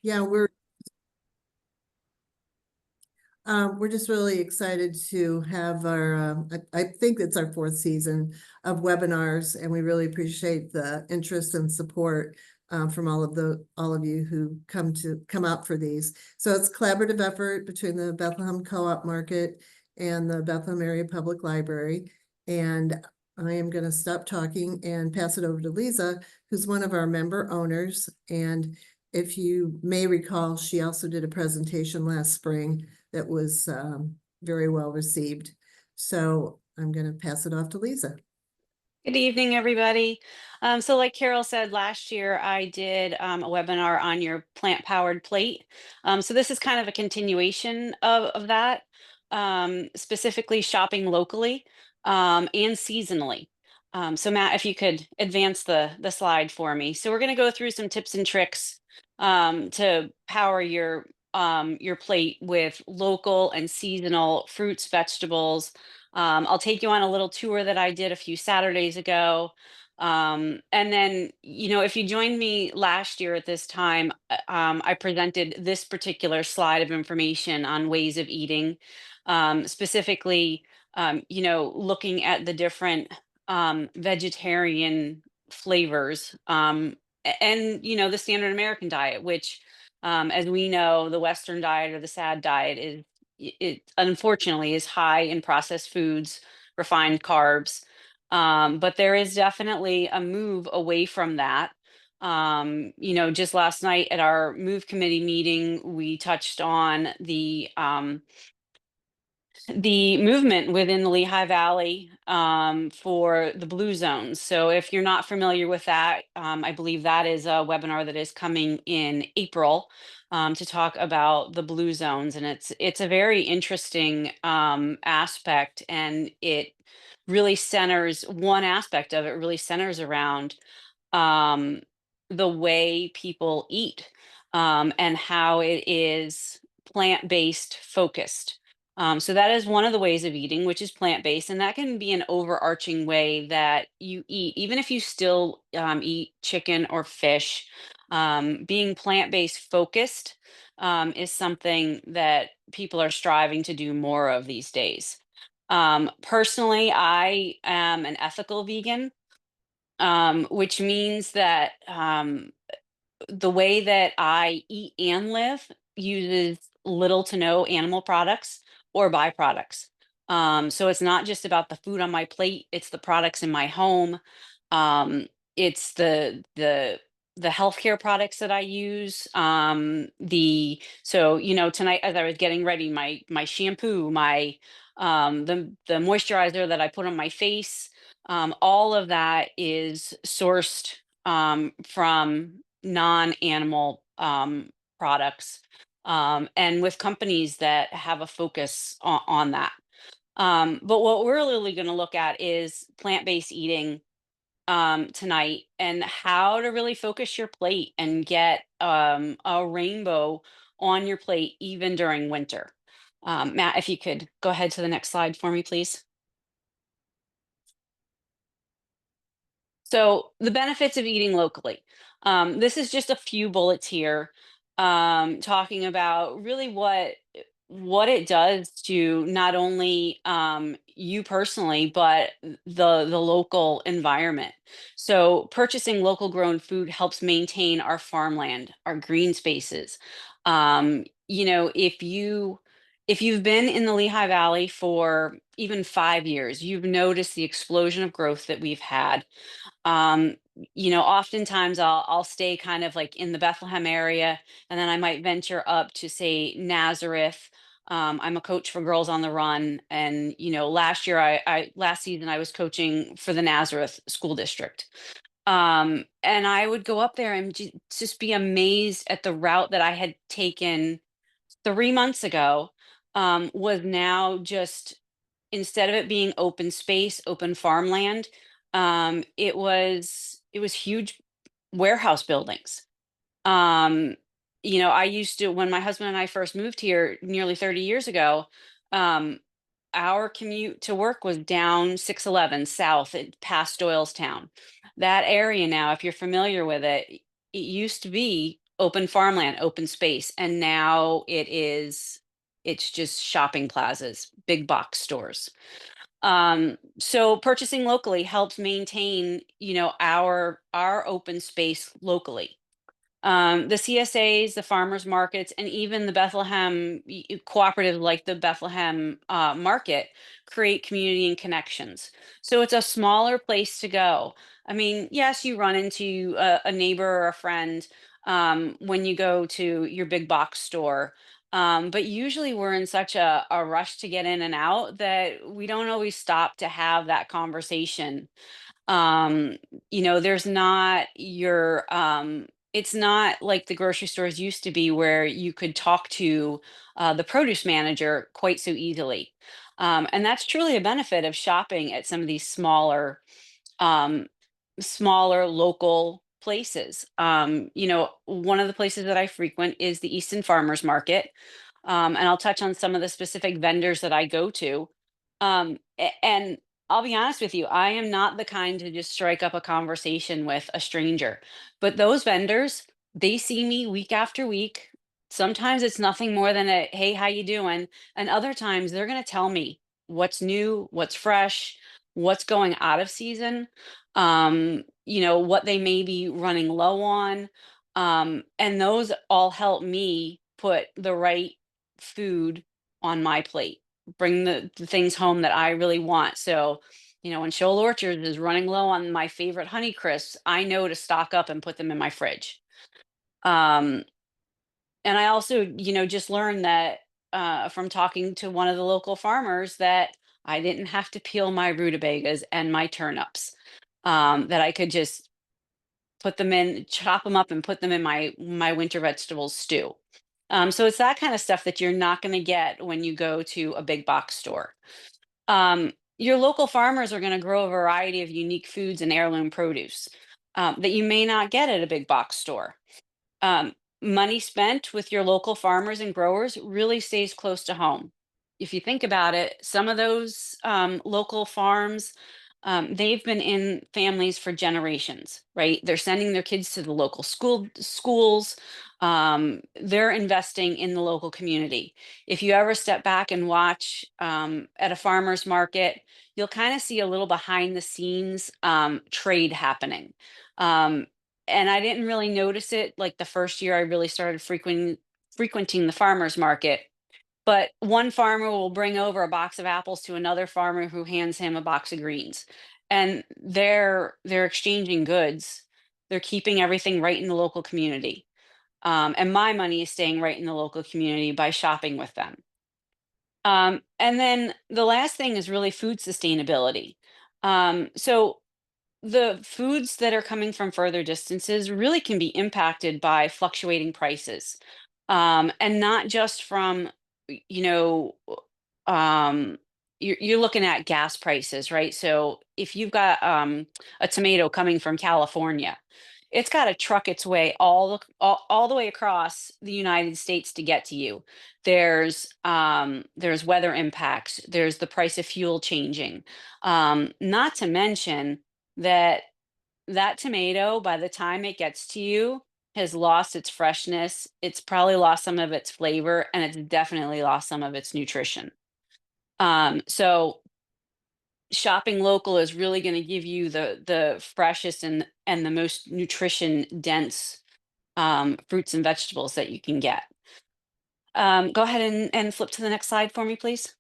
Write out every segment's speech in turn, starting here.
Yeah, we're just really excited to have our, I think it's our fourth season of webinars, and we really appreciate the interest and support from all of you who come out for these. So it's a collaborative effort between the Bethlehem Co-op Market and the Bethlehem Area Public Library. And I am going to stop talking and pass it over to Liza, who's one of our member owners. And if you may recall, she also did a presentation last spring that was very well received. So I'm going to pass it off to Liza. Good evening, everybody. So like Carol said, last year I did a webinar on your plant-powered plate. So this is kind of a continuation of that, specifically shopping locally and seasonally. So Matt, if you could advance the slide for me. So we're going to go through some tips and tricks to power your plate with local and seasonal fruits, vegetables. I'll take you on a little tour that I did a few Saturdays ago. And then, if you joined me last year at this time, I presented this particular slide of information on ways of eating, specifically, looking at the different vegetarian flavors and, the standard American diet, which, as we know, the Western diet or the SAD diet it unfortunately is high in processed foods, refined carbs. But there is definitely a move away from that. Just last night at our move committee meeting, we touched on the movement within the Lehigh Valley for the blue zones. So if you're not familiar with that, I believe that is a webinar that is coming in April to talk about the blue zones, and it's a very interesting aspect, and it really centers one aspect of it really centers around um, the way people eat and how it is plant-based focused. So that is one of the ways of eating, which is plant-based, and that can be an overarching way that you eat, even if you still eat chicken or fish. Being plant-based focused is something that people are striving to do more of these days. Personally, I am an ethical vegan, which means that the way that I eat and live uses little to no animal products or byproducts. So it's not just about the food on my plate; it's the products in my home. It's the healthcare products that I use. Tonight as I was getting ready, my shampoo, my the moisturizer that I put on my face, all of that is sourced from non-animal products, and with companies that have a focus on that. But what we're really going to look at is plant-based eating tonight, and how to really focus your plate and get a rainbow on your plate even during winter. Matt, if you could go ahead to the next slide for me, please. So the benefits of eating locally. This is just a few bullets here, talking about really what it does to not only you personally, but the local environment. So purchasing local grown food helps maintain our farmland, our green spaces. If you've been in the Lehigh Valley for even 5 years, you've noticed the explosion of growth that we've had. Oftentimes I'll stay kind of like in the Bethlehem area, and then I might venture up to say Nazareth. I'm a coach for Girls on the Run, and last season I was coaching for the Nazareth School District. And I would go up there and just be amazed at the route that I had taken 3 months ago. Was now just, instead of it being open space, open farmland, it was huge warehouse buildings. Um, I used to, when my husband and I first moved here nearly 30 years ago, um, our commute to work was down 611 south past Doylestown. That area now, if you're familiar with it, it used to be open farmland, open space, and now it's just shopping plazas, big box stores. So purchasing locally helps maintain, our open space locally. The CSAs, the farmers markets, and even the Bethlehem cooperative, like the Bethlehem market, create community and connections. So it's a smaller place to go. I mean, yes, you run into a neighbor or a friend when you go to your big box store. But usually we're in such a rush to get in and out that we don't always stop to have that conversation. um there's not your it's not like the grocery stores used to be where you could talk to the produce manager quite so easily. And that's truly a benefit of shopping at some of these um smaller local places. One of the places that I frequent is the Easton Farmers Market. And I'll touch on some of the specific vendors that I go to. And I'll be honest with you, I am not the kind to just strike up a conversation with a stranger. But those vendors, they see me week after week. Sometimes it's nothing more than a hey, how you doing? And other times they're going to tell me what's new, what's fresh, what's going out of season, what they may be running low on. And those all help me put the right food on my plate, bring the things home that I really want. So, when Shoal Orchards is running low on my favorite Honey Crisps, I know to stock up and put them in my fridge. Um, and I also, just learned that from talking to one of the local farmers that I didn't have to peel my rutabagas and my turnips. That I could just put them in, chop them up, and put them in my winter vegetable stew. So it's that kind of stuff that you're not going to get when you go to a big box store. Your local farmers are going to grow a variety of unique foods and heirloom produce that you may not get at a big box store. um, Money spent with your local farmers and growers really stays close to home. If you think about it, some of those local farms, they've been in families for generations, right? They're sending their kids to the local schools. They're investing in the local community. If you ever step back and watch at a farmer's market, you'll kind of see a little behind the scenes trade happening. Um, and I didn't really notice it like the first year I really started frequenting the farmers market. But one farmer will bring over a box of apples to another farmer who hands him a box of greens. And they're exchanging goods. They're keeping everything right in the local community. And my money is staying right in the local community by shopping with them. And then the last thing is really food sustainability. So the foods that are coming from further distances really can be impacted by fluctuating prices, and not just from you know you're looking at gas prices, right? So if you've got a tomato coming from California, it's got to truck its way all the way across the United States to get to you. There's weather impacts, there's the price of fuel changing, not to mention that that tomato, by the time it gets to you, has lost its freshness. It's probably lost some of its flavor, and it's definitely lost some of its nutrition. So shopping local is really going to give you the freshest and the most nutrition dense fruits and vegetables that you can get. Go ahead and flip to the next slide for me, please.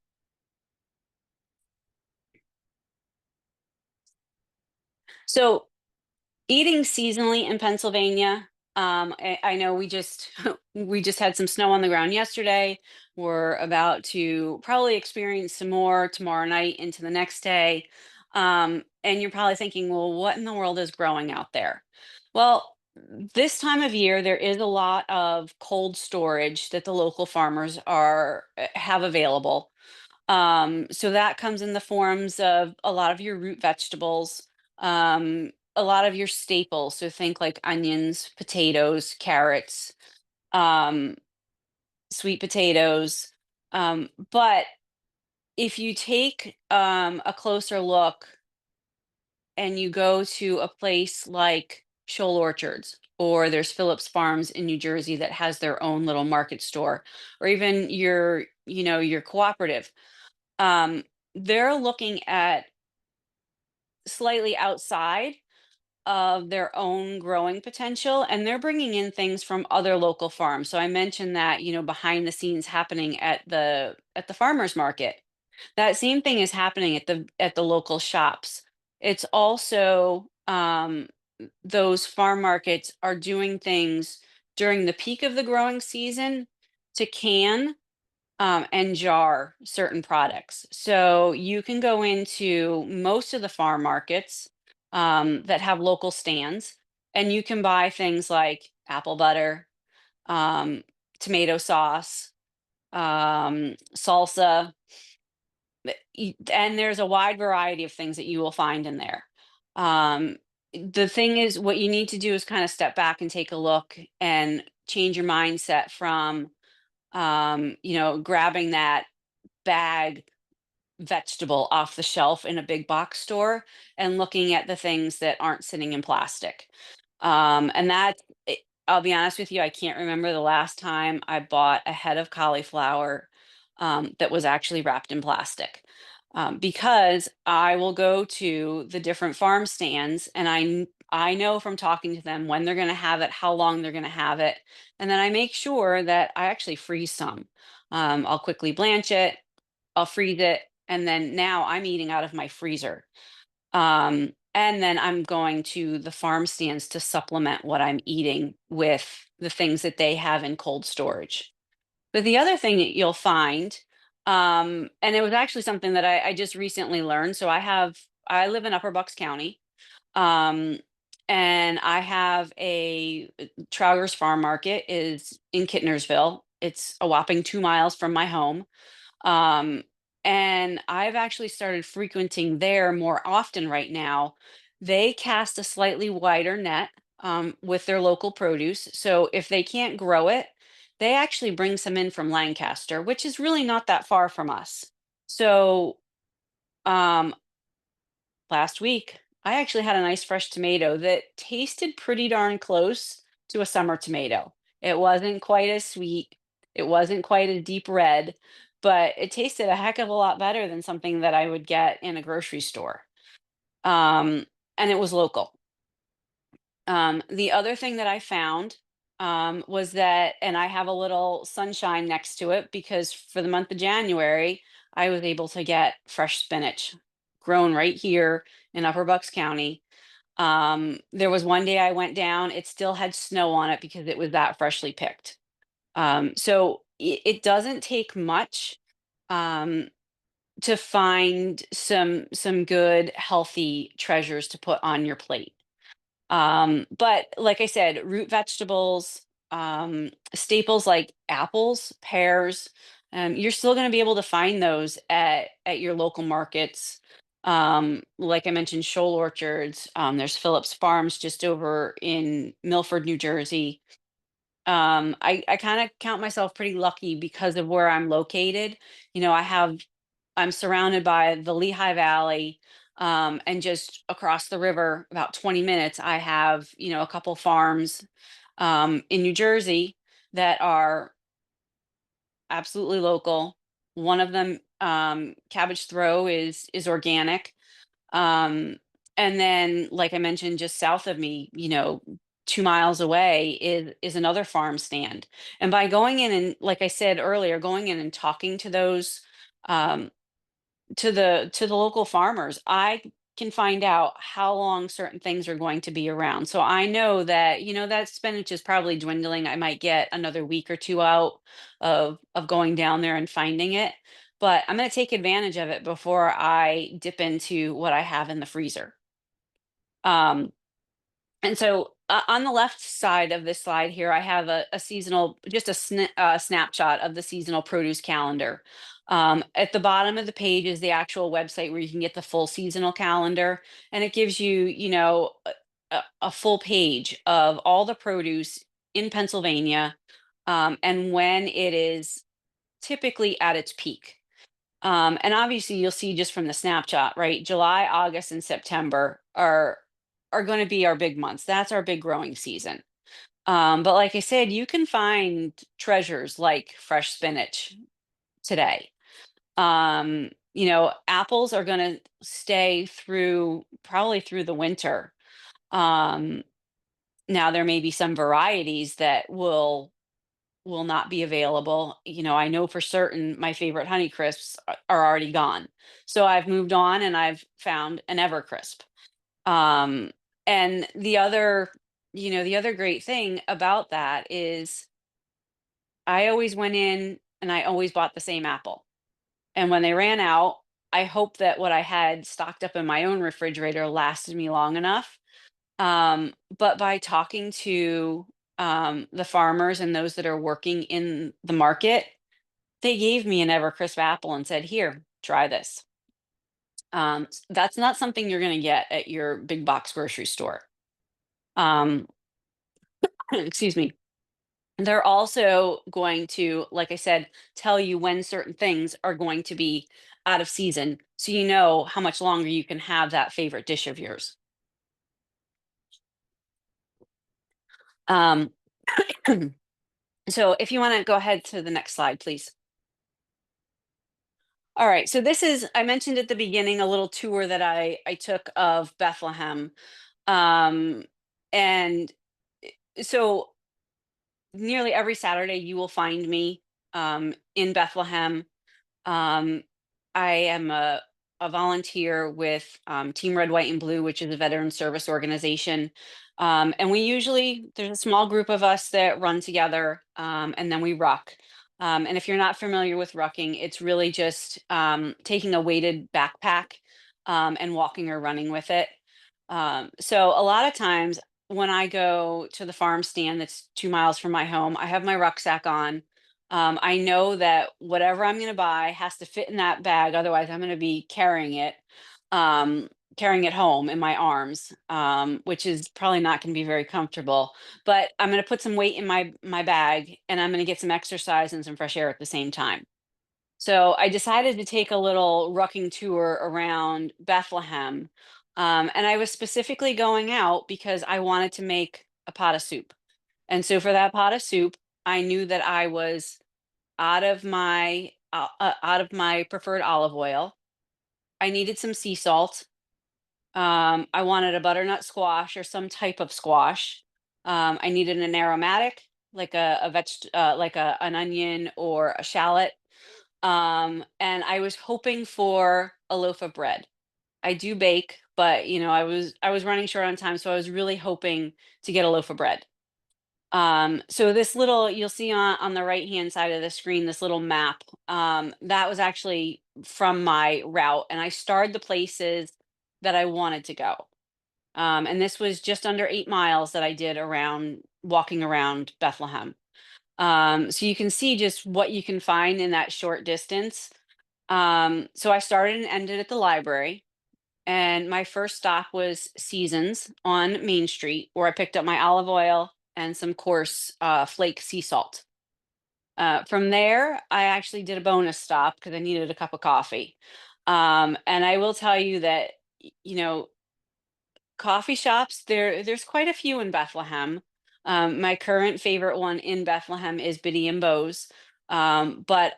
So eating seasonally in Pennsylvania, I know we just we just had some snow on the ground yesterday. We're about to probably experience some more tomorrow night into the next day. And you're probably thinking, well, what in the world is growing out there? Well, this time of year, there is a lot of cold storage that the local farmers have available. So that comes in the forms of a lot of your root vegetables, a lot of your staples. So think like onions, potatoes, carrots, um, sweet potatoes. But if you take a closer look and you go to a place like Shoal Orchards or there's Phillips Farms in New Jersey that has their own little market store, or even your cooperative. Um, they're looking at slightly outside of their own growing potential, and they're bringing in things from other local farms. So I mentioned that, behind the scenes happening at the farmers market. That same thing is happening at the local shops. It's also, those farm markets are doing things during the peak of the growing season to can, and jar certain products. So you can go into most of the farm markets, that have local stands, and you can buy things like apple butter, um, tomato sauce, salsa, and there's a wide variety of things that you will find in there. Um, the thing is, what you need to do is kind of step back and take a look and change your mindset from, grabbing that bag vegetable off the shelf in a big box store and looking at the things that aren't sitting in plastic. And that, I'll be honest with you, I can't remember the last time I bought a head of cauliflower, that was actually wrapped in plastic. Because I will go to the different farm stands, and I know from talking to them when they're going to have it, how long they're going to have it, and then I make sure that I actually freeze some. I'll quickly blanch it, I'll freeze it, and then now I'm eating out of my freezer. And then I'm going to the farm stands to supplement what I'm eating with the things that they have in cold storage. But the other thing that you'll find, and it was actually something that I just recently learned. So I live in Upper Bucks County, um, and I have a Trauger's Farm Market is in Kittnersville. It's a whopping 2 miles from my home. Um, and I've actually started frequenting there more often right now. They cast a slightly wider net, with their local produce. So if they can't grow it, they actually bring some in from Lancaster, which is really not that far from us. So, um, last week, I actually had a nice fresh tomato that tasted pretty darn close to a summer tomato. It wasn't quite as sweet, it wasn't quite a deep red, but it tasted a heck of a lot better than something that I would get in a grocery store. Um, and it was local. The other thing that I found, was that, and I have a little sunshine next to it because for the month of January, I was able to get fresh spinach grown right here in Upper Bucks County. There was one day I went down, it still had snow on it because it was that freshly picked. So it doesn't take much, um, to find some good, healthy treasures to put on your plate. But like I said, root vegetables, staples like apples, pears, you're still going to be able to find those at your local markets. Like I mentioned, Shoal Orchards. There's Phillips Farms just over in Milford, New Jersey. I kind of count myself pretty lucky because of where I'm located. I'm surrounded by the Lehigh Valley, and just across the river, about 20 minutes, I have, a couple farms, in New Jersey that are absolutely local. One of them, Cabbage Throw, is organic. Um, and then, like I mentioned, just south of me, 2 miles away is another farm stand. And by going in and, like I said earlier, going in and talking to those, um, to the local farmers, I can find out how long certain things are going to be around. So I know that, that spinach is probably dwindling. I might get another week or two out of going down there and finding it, but I'm going to take advantage of it before I dip into what I have in the freezer. Um, and so, on the left side of this slide here, I have a seasonal, just a snapshot of the seasonal produce calendar. At the bottom of the page is the actual website where you can get the full seasonal calendar, and it gives you, a full page of all the produce in Pennsylvania, and when it is typically at its peak. And obviously you'll see just from the snapshot, right? July, August, and September are going to be our big months. That's our big growing season. But like I said, you can find treasures like fresh spinach today. Apples are going to stay through probably through the winter. Um, Now there may be some varieties that will not be available. I know for certain my favorite Honey Crisps are already gone. So I've moved on and I've found an Evercrisp. Um, and the other great thing about that is I always went in and I always bought the same apple. And when they ran out, I hope that what I had stocked up in my own refrigerator lasted me long enough. But by talking to the farmers and those that are working in the market, they gave me an Evercrisp apple and said, "Here, try this." That's not something you're going to get at your big box grocery store. Um, excuse me. They're also going to, like I said, tell you when certain things are going to be out of season, so you know how much longer you can have that favorite dish of yours. Um, so if you want to go ahead to the next slide, please. All right, so this is, I mentioned at the beginning, a little tour that I took of Bethlehem. Um, and so nearly every Saturday you will find me in Bethlehem. Um, I am a volunteer with Team Red, White, and Blue, which is a veteran service organization. And there's a small group of us that run together, and then we ruck. And if you're not familiar with rucking, it's really just taking a weighted backpack and walking or running with it. So a lot of times when I go to the farm stand that's 2 miles from my home, I have my rucksack on. I know that whatever I'm going to buy has to fit in that bag. Otherwise, I'm going to be um, carrying it home in my arms, which is probably not going to be very comfortable. But I'm going to put some weight in my bag, and I'm going to get some exercise and some fresh air at the same time. So I decided to take a little rucking tour around Bethlehem. And I was specifically going out because I wanted to make a pot of soup. And so for that pot of soup, I knew that I was out of my preferred olive oil. I needed some sea salt. I wanted a butternut squash or some type of squash. I needed an aromatic, like an onion or a shallot. And I was hoping for a loaf of bread. I do bake, but I was running short on time, so I was really hoping to get a loaf of bread. So this little, you'll see on the right hand side of the screen, this little map, that was actually from my route, and I starred the places that I wanted to go. And this was just under 8 miles that I did around walking around Bethlehem. So you can see just what you can find in that short distance. So I started and ended at the library. And my first stop was Seasons on Main Street, where I picked up my olive oil and some coarse flake sea salt. From there, I actually did a bonus stop because I needed a cup of coffee. And I will tell you that, coffee shops, there's quite a few in Bethlehem. My current favorite one in Bethlehem is Biddy and Bowes. But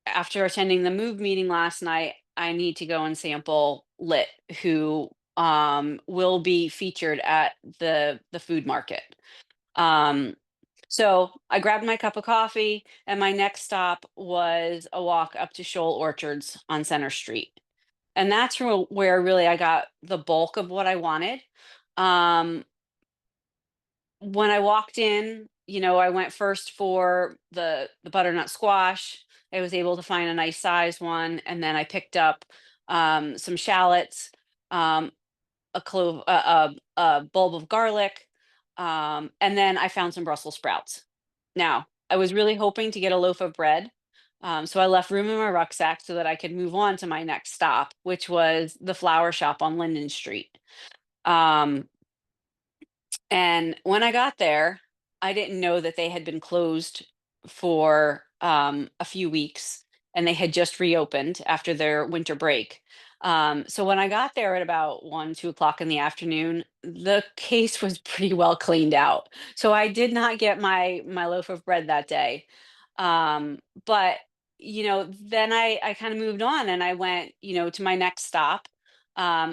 after attending the Move meeting last night, I need to go and sample Lit, who will be featured at the food market. Um, so I grabbed my cup of coffee, and my next stop was a walk up to Shoal Orchards on Center Street. And that's where really I got the bulk of what I wanted. Um, when I walked in, I went first for the butternut squash. I was able to find a nice size one, and then I picked up some shallots, um, a bulb of garlic, and then I found some Brussels sprouts. Now, I was really hoping to get a loaf of bread, so I left room in my rucksack so that I could move on to my next stop, which was the flower shop on Linden Street. Um, and when I got there, I didn't know that they had been closed for a few weeks, and they had just reopened after their winter break. So when I got there at about 1, 2 o'clock in the afternoon, the case was pretty well cleaned out. So I did not get my loaf of bread that day. But then I kind of moved on and I went, to my next stop,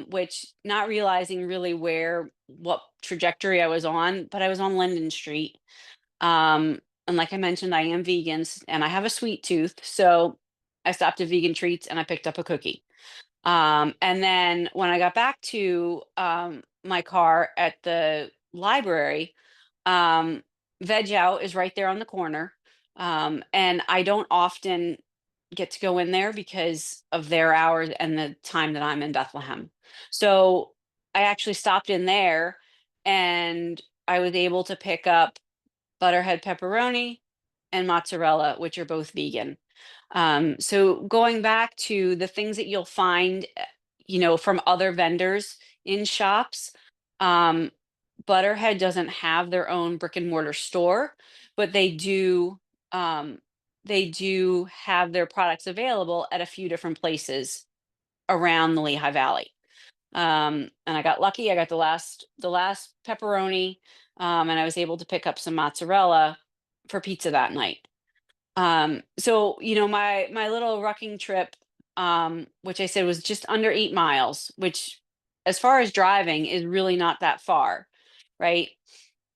which not realizing really what trajectory I was on, but I was on Linden Street. And like I mentioned, I am vegan and I have a sweet tooth. So I stopped at Vegan Treats and I picked up a cookie. And then when I got back to my car at the library, um, Veg Out is right there on the corner. And I don't often get to go in there because of their hours and the time that I'm in Bethlehem. So I actually stopped in there and I was able to pick up butterhead pepperoni and mozzarella, which are both vegan. So going back to the things that you'll find, from other vendors in shops, um, Butterhead doesn't have their own brick and mortar store, but um, they do have their products available at a few different places around the Lehigh Valley. And I got lucky. I got the last pepperoni, and I was able to pick up some mozzarella for pizza that night. So my little rucking trip, which I said was just under 8 miles, which as far as driving is really not that far, right?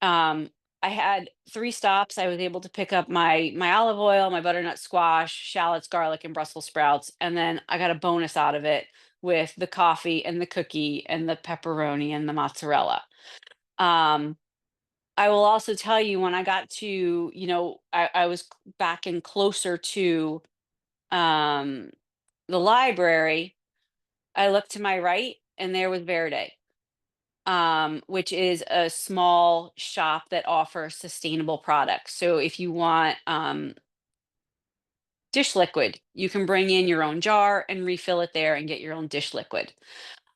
Um, I had 3 stops. I was able to pick up my olive oil, my butternut squash, shallots, garlic, and Brussels sprouts, and then I got a bonus out of it with the coffee and the cookie and the pepperoni and the mozzarella. Um, I will also tell you when I got to, I was back and closer to um, the library, I looked to my right and there was Verde, which is a small shop that offers sustainable products. So if you want dish liquid, you can bring in your own jar and refill it there and get your own dish liquid.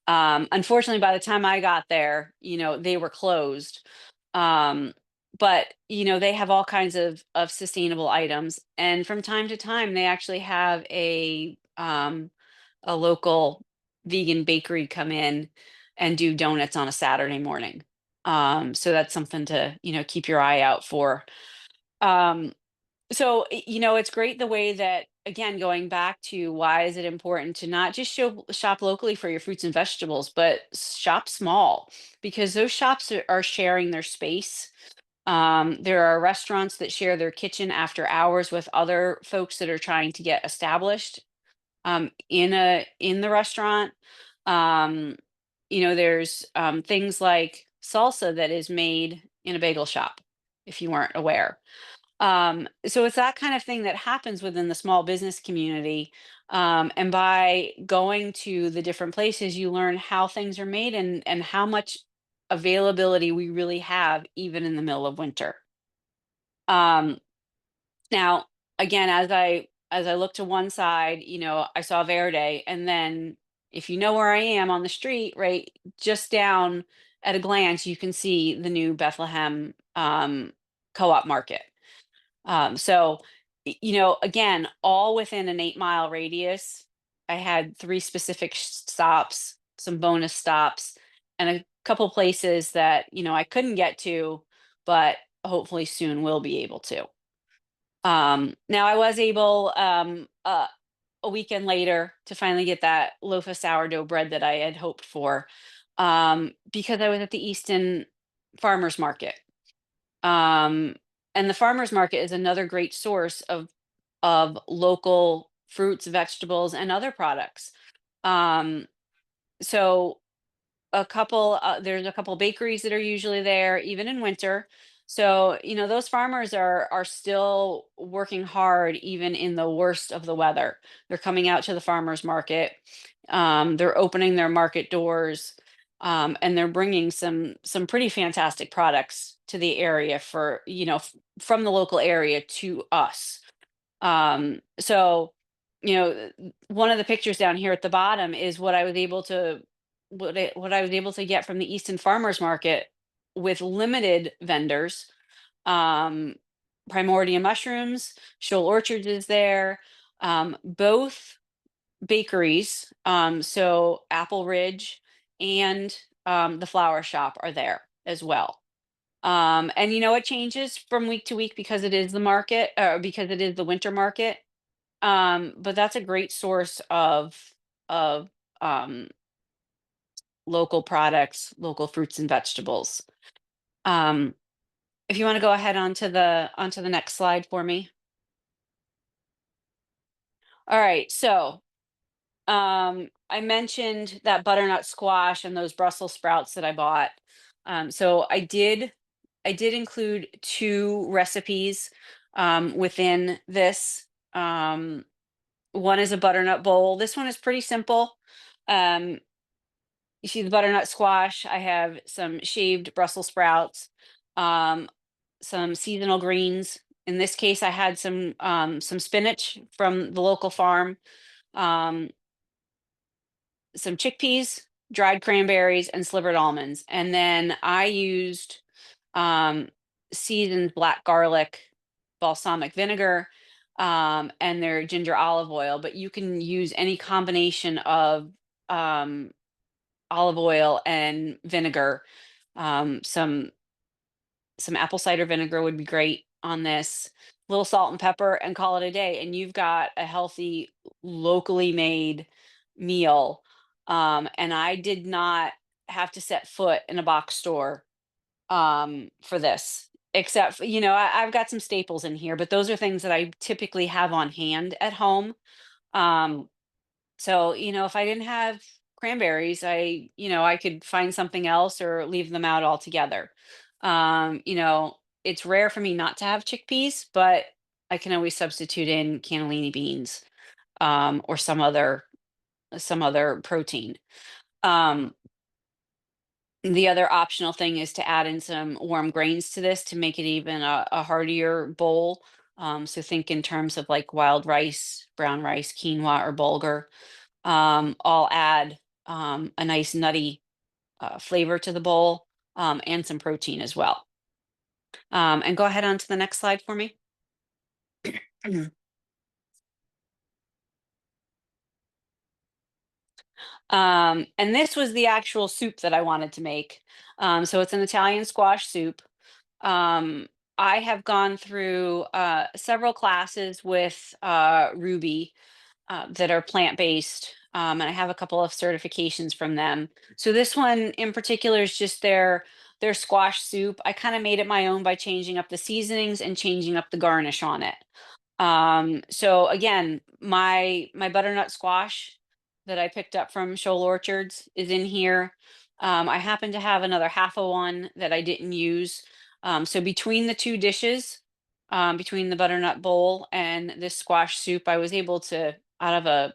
Unfortunately, by the time I got there, they were closed. Um, but they have all kinds of sustainable items, and from time to time, they actually have a local vegan bakery come in and do donuts on a Saturday morning. So that's something to keep your eye out for. Um, so, it's great the way that, again, going back to why is it important to not just shop locally for your fruits and vegetables, but shop small because those shops are sharing their space. There are restaurants that share their kitchen after hours with other folks that are trying to get established in the restaurant. Um, there's things like salsa that is made in a bagel shop, if you weren't aware. So it's that kind of thing that happens within the small business community. And by going to the different places, you learn how things are made and how much availability we really have, even in the middle of winter. Um, Now, again, as I look to one side, I saw Verde, and then if you know where I am on the street, right, just down at a glance, you can see the new Bethlehem co-op market. So, again, all within an 8 mile radius. I had three specific stops, some bonus stops, and a couple places that, I couldn't get to, but hopefully soon will be able to. Now I was able, a weekend later to finally get that loaf of sourdough bread that I had hoped for, because I was at the Easton Farmers Market. Um, and the farmers market is another great source of local fruits, vegetables, and other products. Um, so there's a couple bakeries that are usually there, even in winter. So those farmers are still working hard, even in the worst of the weather. They're coming out to the farmers market. They're opening their market doors, and they're bringing some pretty fantastic products to the area for from the local area to us. So, one of the pictures down here at the bottom is what I was able to get from the Easton Farmers Market with limited vendors. Um, Primordia mushrooms, Shoal Orchards is there. Both bakeries. So Apple Ridge and the Flower Shop are there as well. And it changes from week to week because it is the market, because it is the winter market. But that's a great source of um, local products, local fruits and vegetables. Um, if you want to go ahead onto the next slide for me. All right, so I mentioned that butternut squash and those Brussels sprouts that I bought. So I did include two recipes within this. Um, one is a butternut bowl. This one is pretty simple. Um, you see the butternut squash. I have some shaved Brussels sprouts, um, some seasonal greens. In this case, I had some spinach from the local farm, um, some chickpeas, dried cranberries, and slivered almonds. And then I used um, seasoned black garlic, balsamic vinegar, and their ginger olive oil. But you can use any combination of um, olive oil and vinegar. Some apple cider vinegar would be great on this. Little salt and pepper, and call it a day. And you've got a healthy, locally made meal. And I did not have to set foot in a box store for this. Except, I've got some staples in here, but those are things that I typically have on hand at home. Um, so, if I didn't have cranberries, I could find something else or leave them out altogether. It's rare for me not to have chickpeas, but I can always substitute in cannellini beans, or some other protein. Um, the other optional thing is to add in some warm grains to this to make it even a heartier bowl. So think in terms of like wild rice, brown rice, quinoa, or bulgur. I'll add a nice nutty flavor to the bowl, and some protein as well. And go ahead on to the next slide for me. And this was the actual soup that I wanted to make. So it's an Italian squash soup. Um, I have gone through several classes with Ruby that are plant-based, and I have a couple of certifications from them. So this one in particular is just their squash soup. I kind of made it my own by changing up the seasonings and changing up the garnish on it. So again, my butternut squash that I picked up from Shoal Orchards is in here. I happen to have another half of one that I didn't use. So between the two dishes, between the butternut bowl and this squash soup, I was able to, out of a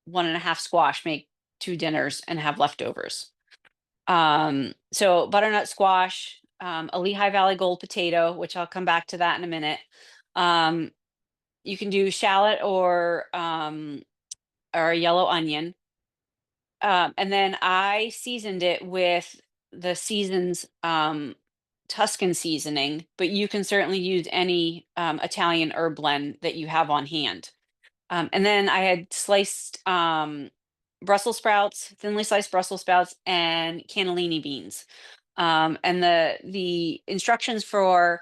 1.5 squash, make 2 dinners and have leftovers. So butternut squash, a Lehigh Valley gold potato, which I'll come back to that in a minute. Um, you can do shallot or a yellow onion. And then I seasoned it with the season's Tuscan seasoning, but you can certainly use any Italian herb blend that you have on hand. And then I had sliced Brussels sprouts, thinly sliced Brussels sprouts, and cannellini beans. And the instructions for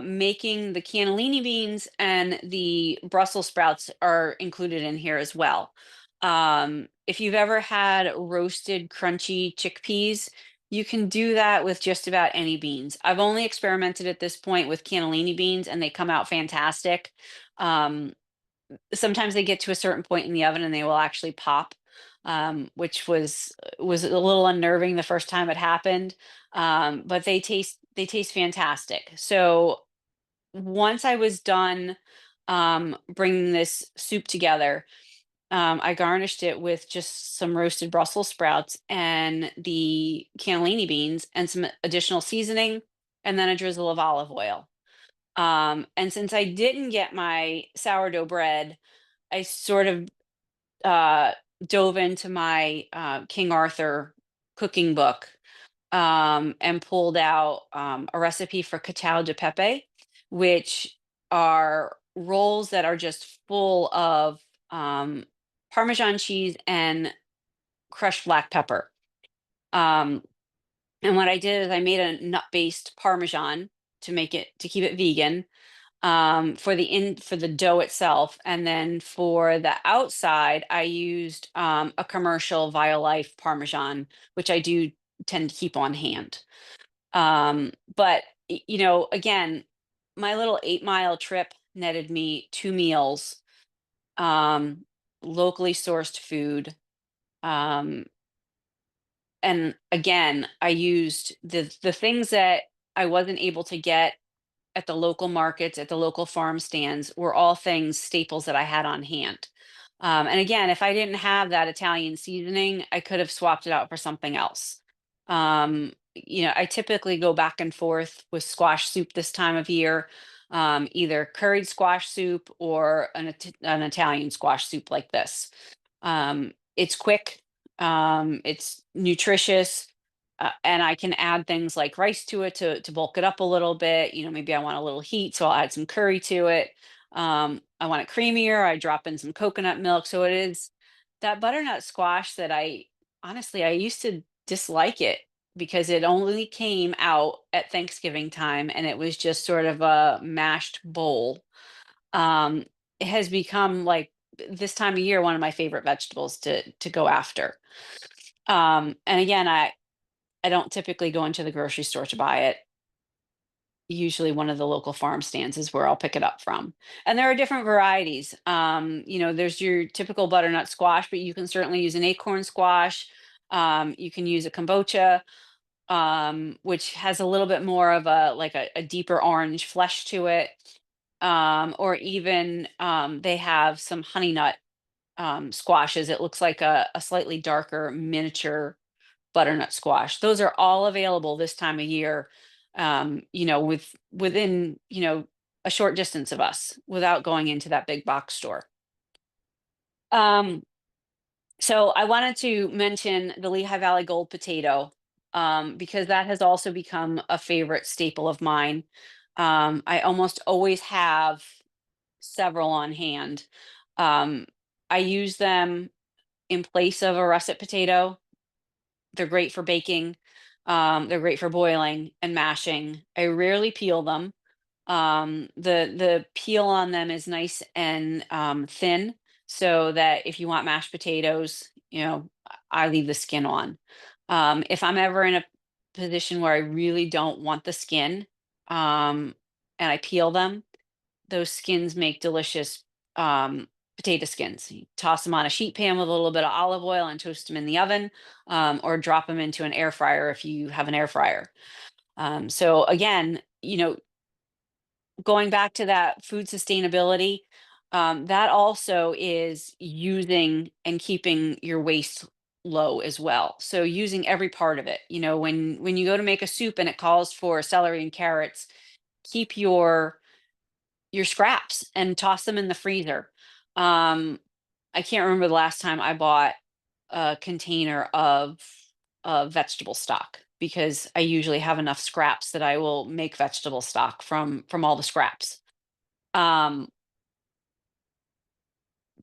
making the cannellini beans and the Brussels sprouts are included in here as well. If you've ever had roasted crunchy chickpeas, you can do that with just about any beans. I've only experimented at this point with cannellini beans and they come out fantastic. Um, Sometimes they get to a certain point in the oven and they will actually pop, which was a little unnerving the first time it happened. But they taste fantastic. So once I was done bringing this soup together, I garnished it with just some roasted Brussels sprouts and the cannellini beans and some additional seasoning, and then a drizzle of olive oil. And since I didn't get my sourdough bread, I sort of uh, dove into my King Arthur cooking book, and pulled out a recipe for cacao de pepe, which are rolls that are just full of um, Parmesan cheese, and crushed black pepper. Um, and what I did is I made a nut-based Parmesan to keep it vegan, for the dough itself, and then for the outside I used a commercial Violife Parmesan, which I do tend to keep on hand. But again, my little 8-mile trip netted me 2 meals, um, locally sourced food. Um, and again, I used the things that I wasn't able to get at the local markets, at the local farm stands, were all things staples that I had on hand. And again, if I didn't have that Italian seasoning, I could have swapped it out for something else. I typically go back and forth with squash soup this time of year, either curried squash soup or an Italian squash soup like this. It's quick, it's nutritious, and I can add things like rice to it to bulk it up a little bit. Maybe I want a little heat, so I'll add some curry to it. I want it creamier. I drop in some coconut milk. So it is that butternut squash that I used to dislike it because it only came out at Thanksgiving time and it was just sort of a mashed bowl. Um, it has become like this time of year one of my favorite vegetables to go after. And again, I don't typically go into the grocery store to buy it. Usually one of the local farm stands is where I'll pick it up from. And there are different varieties. There's your typical butternut squash, but you can certainly use an acorn squash. You can use a kombucha, which has a little bit more of a deeper orange flesh to it. Or even they have some honey nut squashes. It looks like a slightly darker miniature butternut squash. Those are all available this time of year, within, a short distance of us without going into that big box store. Um, so I wanted to mention the Lehigh Valley Gold potato, because that has also become a favorite staple of mine. I almost always have several on hand. Um, I use them in place of a russet potato. They're great for baking. They're great for boiling and mashing. I rarely peel them. The peel on them is nice and thin, so that if you want mashed potatoes, I leave the skin on. If I'm ever in a position where I really don't want the skin, and I peel them, those skins make delicious potato skins. You toss them on a sheet pan with a little bit of olive oil and toast them in the oven, or drop them into an air fryer if you have an air fryer. So again, going back to that food sustainability, that also is using and keeping your waste low as well. So using every part of it. When you go to make a soup and it calls for celery and carrots, keep your scraps and toss them in the freezer. Um, I can't remember the last time I bought a container of vegetable stock because I usually have enough scraps that I will make vegetable stock from all the scraps. Um,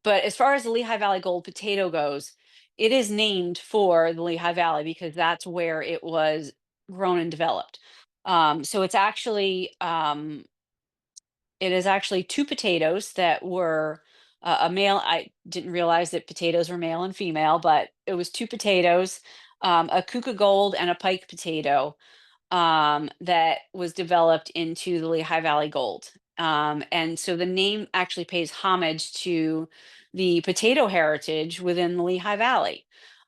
but as far as the Lehigh Valley Gold potato goes, it is named for the Lehigh Valley because that's where it was grown and developed. So it is actually two potatoes that were a male. I didn't realize that potatoes were male and female, but it was two potatoes, a Kuka Gold and a Pike potato, that was developed into the Lehigh Valley Gold. And so the name actually pays homage to the potato heritage within the Lehigh Valley.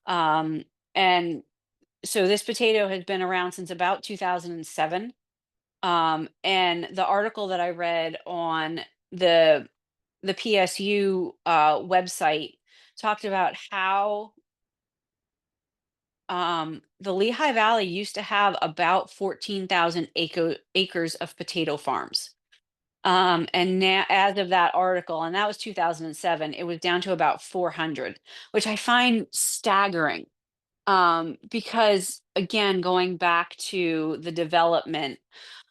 Um, and so this potato has been around since about 2007. And the article that I read on the the PSU website talked about how the Lehigh Valley used to have about 14,000 acres of potato farms. And now, as of that article, and that was 2007, it was down to about 400, which I find staggering. Because again, going back to the development,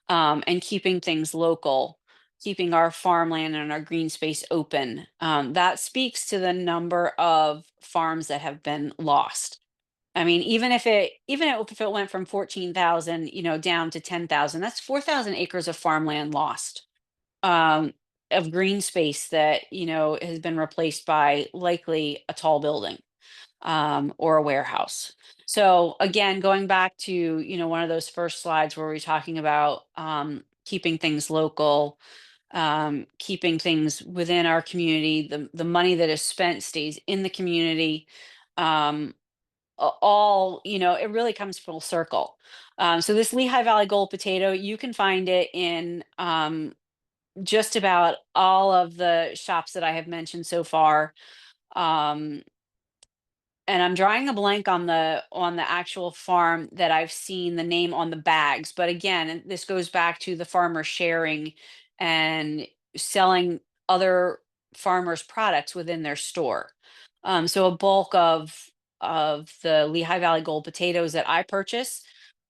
and keeping things local. keeping our farmland and our green space open. That speaks to the number of farms that have been lost. I mean, even if it went from 14,000, down to 10,000, that's 4,000 acres of farmland lost, um, of green space that, has been replaced by likely a tall building, or a warehouse. So again, going back to, one of those first slides where we're talking about, keeping things local, keeping things within our community, the money that is spent stays in the community. Um, all, it really comes full circle. So this Lehigh Valley Gold potato, you can find it in, just about all of the shops that I have mentioned so far. Um, and I'm drawing a blank on the actual farm that I've seen the name on the bags. But again, and this goes back to the farmer sharing and selling other farmers' products within their store. So a bulk of the Lehigh Valley Gold potatoes that I purchase,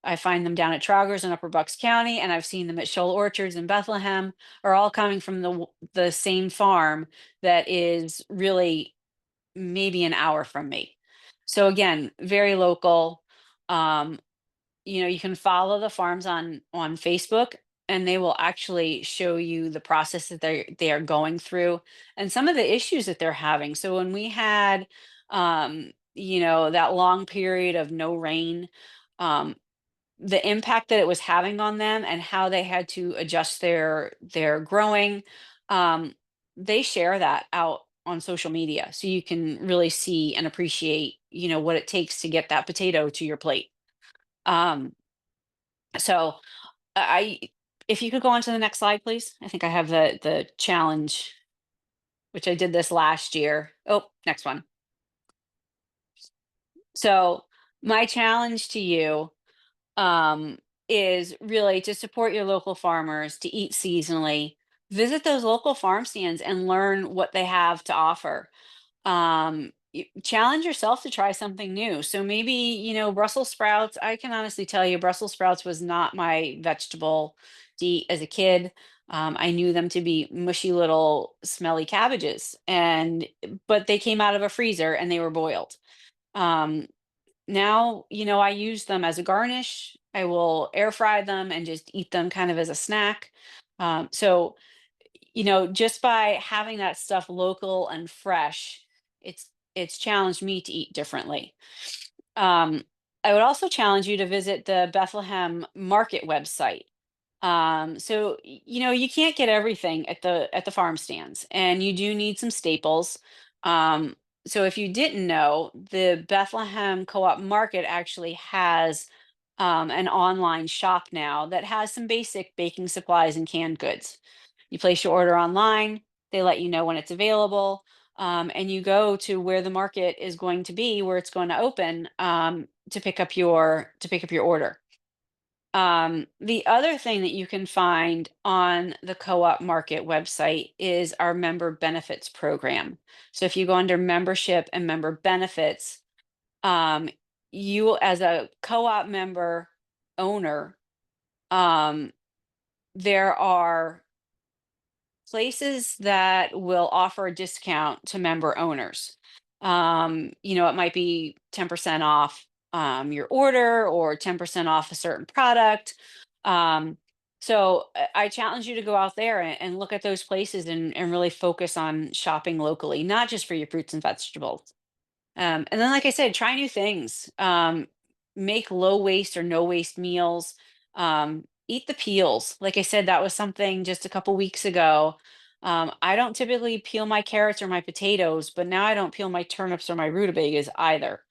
I find them down at Traugers in Upper Bucks County, and I've seen them at Shoal Orchards in Bethlehem, are all coming from the same farm that is really maybe an hour from me. So again, very local. Um, you can follow the farms on Facebook, and they will actually show you the process that they are going through and some of the issues that they're having. So when we had, that long period of no rain, um, the impact that it was having on them and how they had to adjust their growing, um, they share that out on social media, so you can really see and appreciate, what it takes to get that potato to your plate. um, so I if you could go on to the next slide, please. I think I have the challenge, which I did this last year. Oh, next one. So my challenge to you, um, is really to support your local farmers, to eat seasonally, visit those local farm stands and learn what they have to offer. Challenge yourself to try something new. So maybe, Brussels sprouts. I can honestly tell you, Brussels sprouts was not my vegetable to eat as a kid. I knew them to be mushy little smelly cabbages, but they came out of a freezer and they were boiled. Um, Now, I use them as a garnish. I will air fry them and just eat them kind of as a snack. So, just by having that stuff local and fresh, it's challenged me to eat differently. Um, I would also challenge you to visit the Bethlehem Market website. So you can't get everything at the farm stands, and you do need some staples. Um, so if you didn't know, the Bethlehem Co-op Market actually has, an online shop now that has some basic baking supplies and canned goods. You place your order online, they let you know when it's available, and you go to where the market is going to be, where it's going to open, to pick up your order. The other thing that you can find on the Co-op Market website is our member benefits program. So if you go under membership and member benefits, um, you as a co-op member owner, um, there are places that will offer a discount to member owners. It might be 10% off, your order, or 10% off a certain product. So I challenge you to go out there and look at those places and really focus on shopping locally, not just for your fruits and vegetables. And then, like I said, try new things. Make low waste or no waste meals. Eat the peels. Like I said, that was something just a couple weeks ago. I don't typically peel my carrots or my potatoes, but now I don't peel my turnips or my rutabagas either.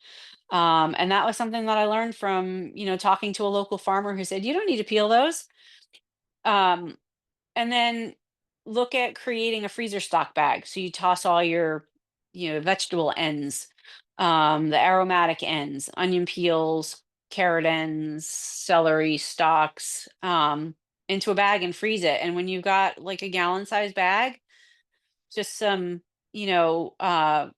And that was something that I learned from, talking to a local farmer who said, you don't need to peel those. Um, and then look at creating a freezer stock bag. So you toss all your, vegetable ends, the aromatic ends, onion peels, carrot ends, celery stalks, into a bag and freeze it. And when you've got like a gallon size bag, just some, you know, uh,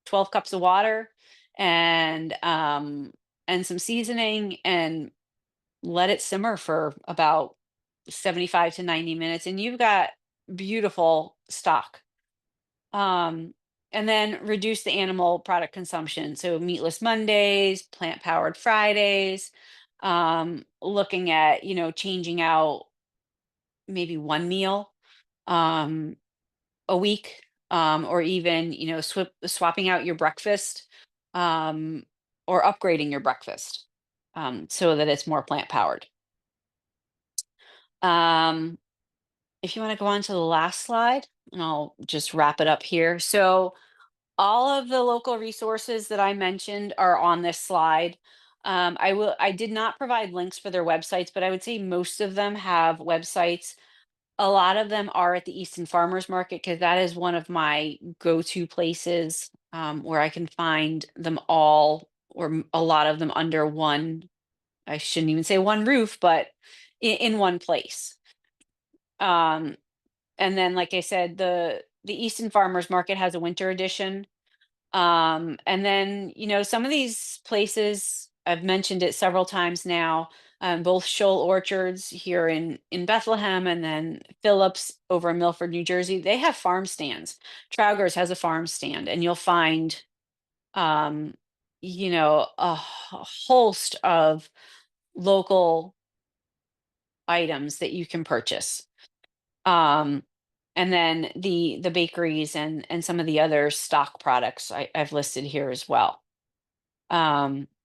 12 cups of water and some seasoning, and let it simmer for about 75 to 90 minutes, and you've got beautiful stock. Um, and then reduce the animal product consumption. So meatless Mondays, plant-powered Fridays, looking at, changing out maybe one meal um, a week, or even, swapping out your breakfast, um, or upgrading your breakfast, so that it's more plant-powered. Um, if you want to go on to the last slide, and I'll just wrap it up here. So all of the local resources that I mentioned are on this slide. I did not provide links for their websites, but I would say most of them have websites. A lot of them are at the Easton Farmers Market because that is one of my go-to places, where I can find them all, or a lot of them under one. I shouldn't even say one roof, but in one place. Um, and then, like I said, the Easton Farmers Market has a winter edition. And then, some of these places, I've mentioned it several times now, both Shoal Orchards here in Bethlehem, and then Phillips over in Milford, New Jersey, they have farm stands. Trauger's has a farm stand, and you'll find, um, a host of local items that you can purchase. Um, and then the bakeries and some of the other stock products I've listed here as well.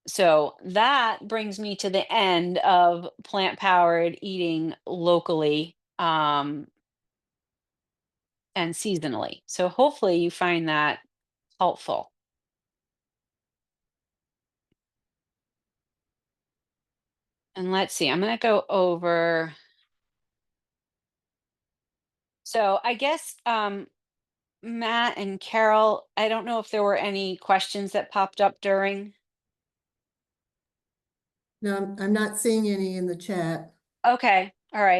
So that brings me to the end of plant powered eating locally, and seasonally. So hopefully you find that helpful. And let's see, I'm going to go over. So I guess, Matt and Carol, I don't know if there were any questions that popped up during. No, I'm not seeing any in the chat. Okay. All right.